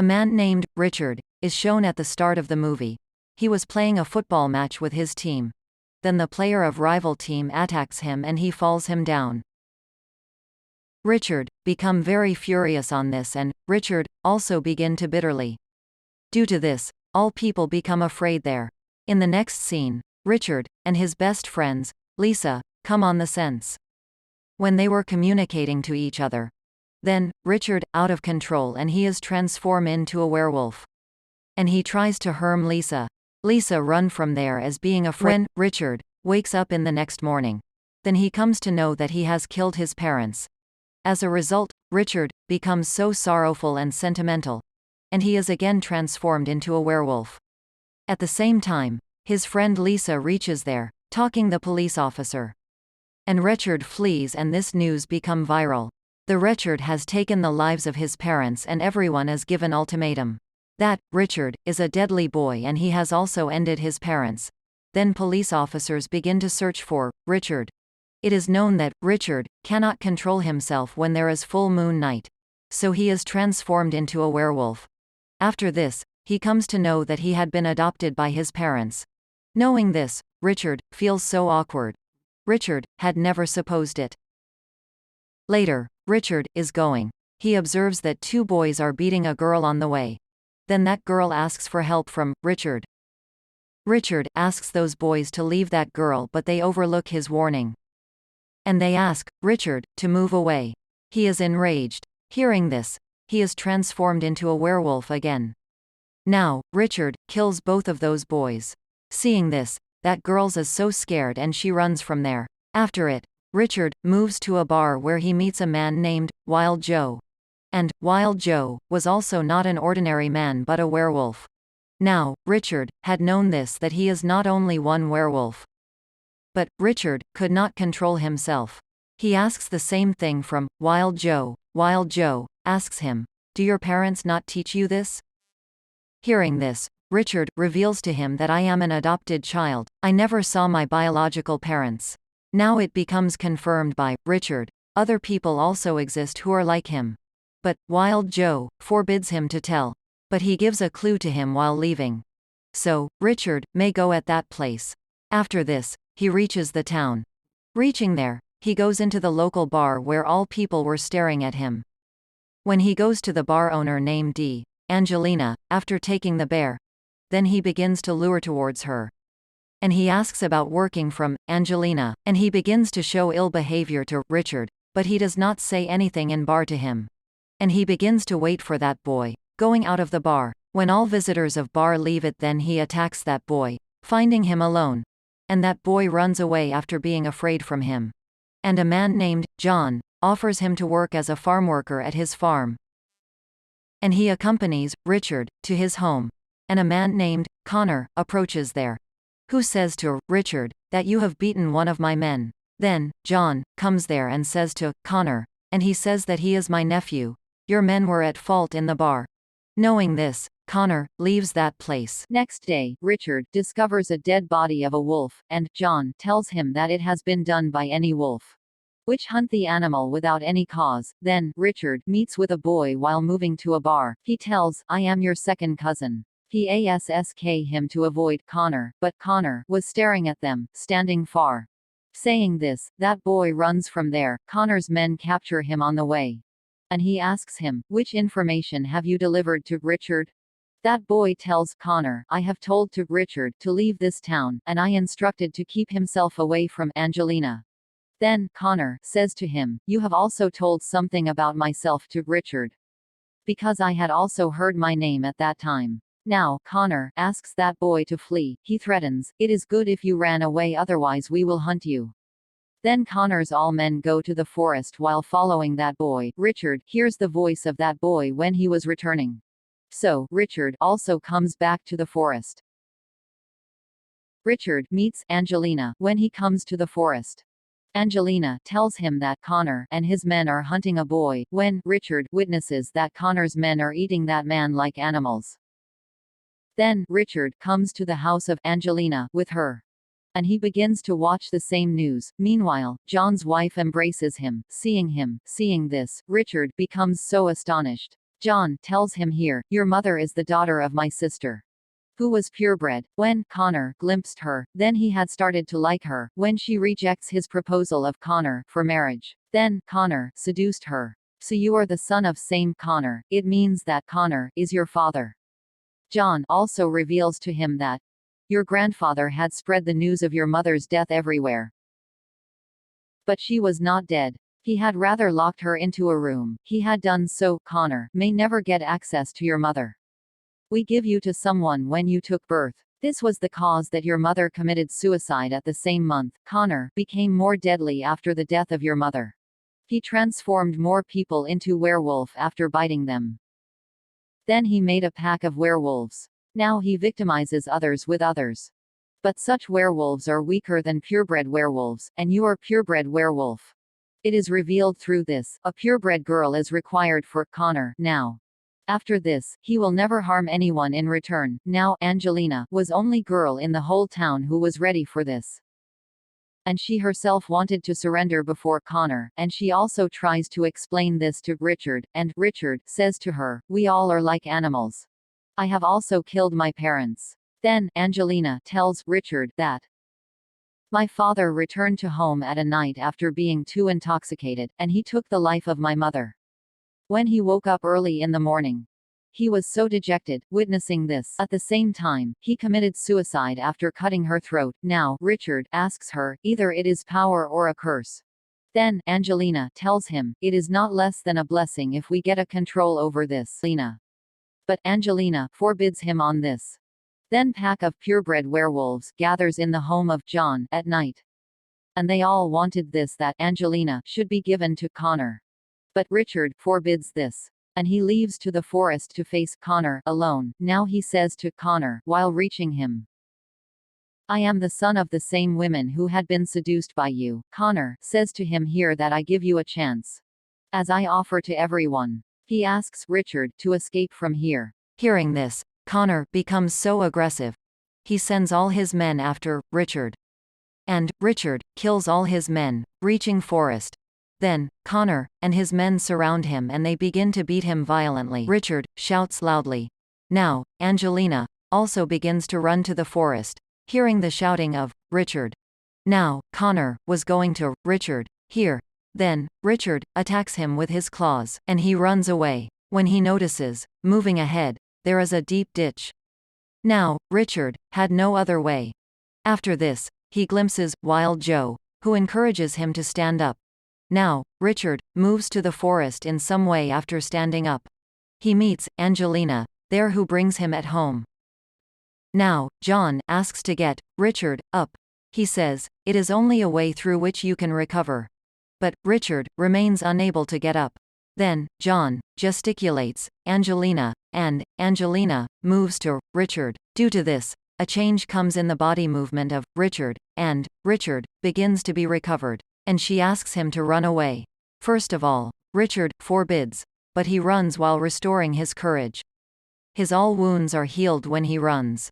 A man named Richard is shown at the start of the movie. He was playing a football match with his team. Then the player of rival team attacks him and he falls him down. Richard become very furious on this, and Richard also begin to bitterly. Due to this, all people become afraid there. In the next scene, Richard and his best friends, Lisa, come on the sense. When they were communicating to each other. Then, Richard out of control and he is transformed into a werewolf. And he tries to harm Lisa. Lisa run from there as being afraid. When Richard wakes up in the next morning, then he comes to know that he has killed his parents. As a result, Richard becomes so sorrowful and sentimental. And he is again transformed into a werewolf. At the same time, his friend Lisa reaches there, talking the police officer. And Richard flees and this news become viral. The Richard has taken the lives of his parents and everyone is given ultimatum. That, Richard, is a deadly boy and he has also ended his parents. Then police officers begin to search for Richard. It is known that Richard cannot control himself when there is full moon night. So he is transformed into a werewolf. After this, he comes to know that he had been adopted by his parents. Knowing this, Richard feels so awkward. Richard had never supposed it. Later, Richard is going. He observes that two boys are beating a girl on the way. Then that girl asks for help from Richard. Richard asks those boys to leave that girl, but they overlook his warning. And they ask Richard to move away. He is enraged. Hearing this, he is transformed into a werewolf again. Now, Richard kills both of those boys. Seeing this, that girl is so scared and she runs from there. After it, Richard moves to a bar where he meets a man named Wild Joe. And Wild Joe was also not an ordinary man but a werewolf. Now, Richard had known this, that he is not only one werewolf. But Richard could not control himself. He asks the same thing from Wild Joe. Wild Joe asks him, "Do your parents not teach you this?" Hearing this, Richard reveals to him that I am an adopted child. I never saw my biological parents. Now it becomes confirmed by Richard. Other people also exist who are like him. But Wild Joe forbids him to tell. But he gives a clue to him while leaving. So, Richard may go at that place. After this, he reaches the town. Reaching there, he goes into the local bar where all people were staring at him. When he goes to the bar owner named Angelina, after taking the bear, then he begins to lure towards her. And he asks about working from Angelina, and he begins to show ill behavior to Richard, but he does not say anything in bar to him. And he begins to wait for that boy, going out of the bar. When all visitors of bar leave it, then he attacks that boy, finding him alone. And that boy runs away after being afraid from him. And a man named John offers him to work as a farm worker at his farm. And he accompanies Richard to his home. And a man named Connor approaches there, who says to Richard that you have beaten one of my men. Then John comes there and says to Connor, and he says that he is my nephew. Your men were at fault in the bar. Knowing this, Connor leaves that place. Next day, Richard discovers a dead body of a wolf, and John tells him that it has been done by any wolf, which hunt the animal without any cause. Then Richard meets with a boy while moving to a bar. He tells, "I am your second cousin." He asks him to avoid Connor, but Connor was staring at them, standing far. Saying this, that boy runs from there. Connor's men capture him on the way. And he asks him, "Which information have you delivered to Richard?" That boy tells Connor, "I have told to Richard to leave this town, and I instructed to keep himself away from Angelina." Then Connor says to him, "You have also told something about myself to Richard, because I had also heard my name at that time." Now, Connor asks that boy to flee. He threatens, "It is good if you ran away, otherwise we will hunt you." Then Connor's all men go to the forest while following that boy. Richard hears the voice of that boy when he was returning. So, Richard also comes back to the forest. Richard meets Angelina when he comes to the forest. Angelina tells him that Connor and his men are hunting a boy, when Richard witnesses that Connor's men are eating that man like animals. Then, Richard comes to the house of Angelina with her. And he begins to watch the same news. Meanwhile, John's wife embraces him. Seeing this, Richard becomes so astonished. John tells him here, your mother is the daughter of my sister, who was purebred. When Connor glimpsed her, then he had started to like her, when she rejects his proposal of Connor for marriage. Then Connor seduced her. So you are the son of same Connor, it means that Connor is your father. John also reveals to him that your grandfather had spread the news of your mother's death everywhere. But she was not dead. He had rather locked her into a room. He had done so, Connor may never get access to your mother. We give you to someone when you took birth. This was the cause that your mother committed suicide at the same month. Connor became more deadly after the death of your mother. He transformed more people into werewolf after biting them. Then he made a pack of werewolves. Now he victimizes others with others. But such werewolves are weaker than purebred werewolves, and you are purebred werewolf. It is revealed through this, a purebred girl is required for Connor now. After this, he will never harm anyone in return. Now, Angelina was only girl in the whole town who was ready for this. And she herself wanted to surrender before Connor, and she also tries to explain this to Richard, and Richard says to her, we all are like animals. I have also killed my parents. Then, Angelina tells Richard that my father returned to home at a night after being too intoxicated, and he took the life of my mother. When he woke up early in the morning, he was so dejected, witnessing this. At the same time, he committed suicide after cutting her throat. Now, Richard asks her, either it is power or a curse. Then, Angelina tells him, it is not less than a blessing if we get a control over this. But Angelina forbids him on this. Then pack of purebred werewolves gathers in the home of John at night. And they all wanted this, that Angelina should be given to Connor. But Richard forbids this. And he leaves to the forest to face Connor alone. Now he says to Connor, while reaching him, I am the son of the same women who had been seduced by you. Connor says to him here that I give you a chance, as I offer to everyone. He asks Richard to escape from here. Hearing this, Connor becomes so aggressive. He sends all his men after Richard. And Richard kills all his men, reaching forest. Then, Connor and his men surround him and they begin to beat him violently. Richard shouts loudly. Now, Angelina also begins to run to the forest, hearing the shouting of Richard. Now, Connor was going to Richard here. Then, Richard attacks him with his claws, and he runs away. When he notices, moving ahead, there is a deep ditch. Now, Richard had no other way. After this, he glimpses Wild Joe, who encourages him to stand up. Now, Richard moves to the forest in some way after standing up. He meets Angelina there, who brings him at home. Now, John asks to get Richard up. He says, it is only a way through which you can recover. But Richard remains unable to get up. Then, John gesticulates Angelina, and Angelina moves to Richard. Due to this, a change comes in the body movement of Richard, and Richard begins to be recovered. And she asks him to run away. First of all, Richard forbids, but he runs while restoring his courage. His all wounds are healed when he runs.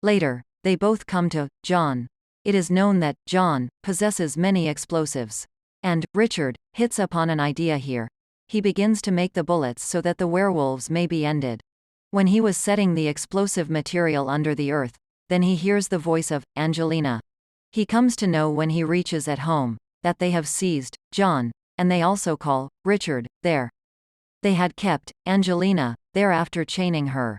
Later, they both come to John. It is known that John possesses many explosives. And Richard hits upon an idea here. He begins to make the bullets so that the werewolves may be ended. When he was setting the explosive material under the earth, then he hears the voice of Angelina. He comes to know when he reaches at home that they have seized John, and they also call Richard there. They had kept Angelina there after chaining her.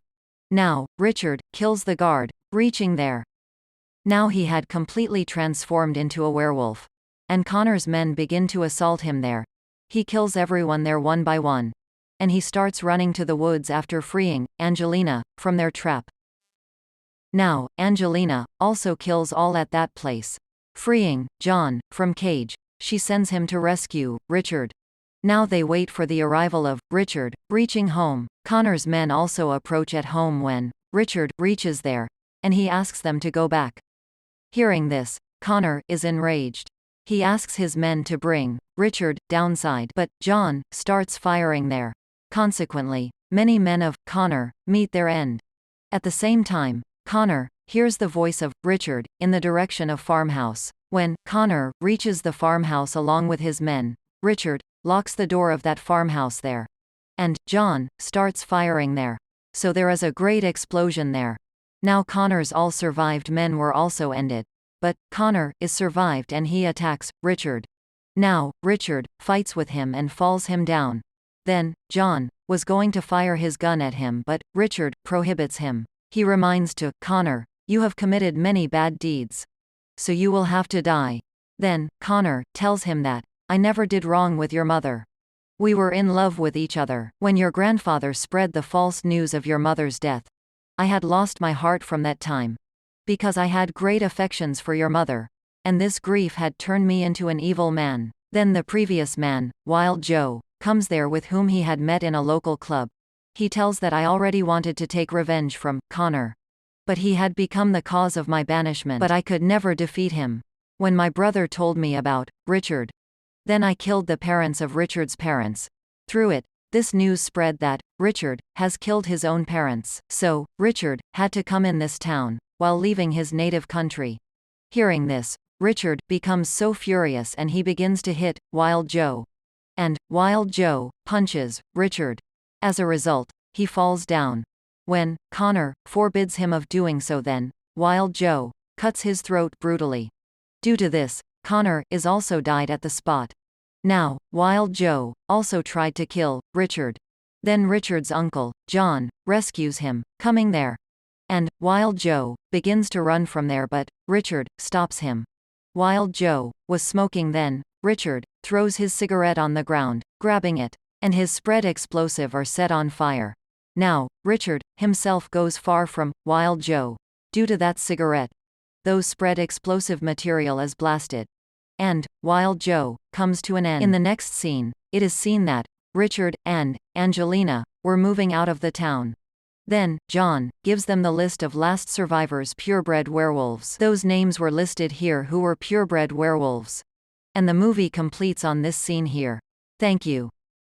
Now, Richard kills the guard, reaching there. Now he had completely transformed into a werewolf. And Connor's men begin to assault him there. He kills everyone there one by one. And he starts running to the woods after freeing Angelina from their trap. Now, Angelina also kills all at that place. Freeing John from cage, she sends him to rescue Richard. Now they wait for the arrival of Richard, reaching home. Connor's men also approach at home when Richard reaches there, and he asks them to go back. Hearing this, Connor is enraged. He asks his men to bring Richard downside, but John starts firing there. Consequently, many men of Connor meet their end. At the same time, Connor hears the voice of Richard in the direction of farmhouse. When Connor reaches the farmhouse along with his men, Richard locks the door of that farmhouse there. And John starts firing there. So there is a great explosion there. Now Connor's all survived men were also ended. But Connor is survived and he attacks Richard. Now, Richard fights with him and falls him down. Then, John was going to fire his gun at him, but Richard prohibits him. He reminds to Connor, "You have committed many bad deeds. So you will have to die." Then, Connor tells him that, "I never did wrong with your mother. We were in love with each other. When your grandfather spread the false news of your mother's death, I had lost my heart from that time. Because I had great affections for your mother. And this grief had turned me into an evil man." Then the previous man, Wild Joe, comes there with whom he had met in a local club. He tells that I already wanted to take revenge from Connor. But he had become the cause of my banishment. But I could never defeat him. When my brother told me about Richard, then I killed the parents of Richard's parents. Through it, this news spread that Richard has killed his own parents. So, Richard had to come in this town, while leaving his native country. Hearing this, Richard becomes so furious and he begins to hit Wild Joe. And Wild Joe punches Richard. As a result, he falls down. When Connor forbids him of doing so, then Wild Joe cuts his throat brutally. Due to this, Connor is also died at the spot. Now, Wild Joe also tried to kill Richard. Then Richard's uncle, John, rescues him, coming there. And Wild Joe begins to run from there, but Richard stops him. Wild Joe was smoking then. Richard throws his cigarette on the ground, grabbing it, and his spread explosive are set on fire. Now, Richard himself goes far from Wild Joe. Due to that cigarette, those spread explosive material is blasted. And Wild Joe comes to an end. In the next scene, it is seen that Richard and Angelina were moving out of the town. Then, John gives them the list of last survivors purebred werewolves. Those names were listed here who were purebred werewolves. And the movie completes on this scene here. Thank you.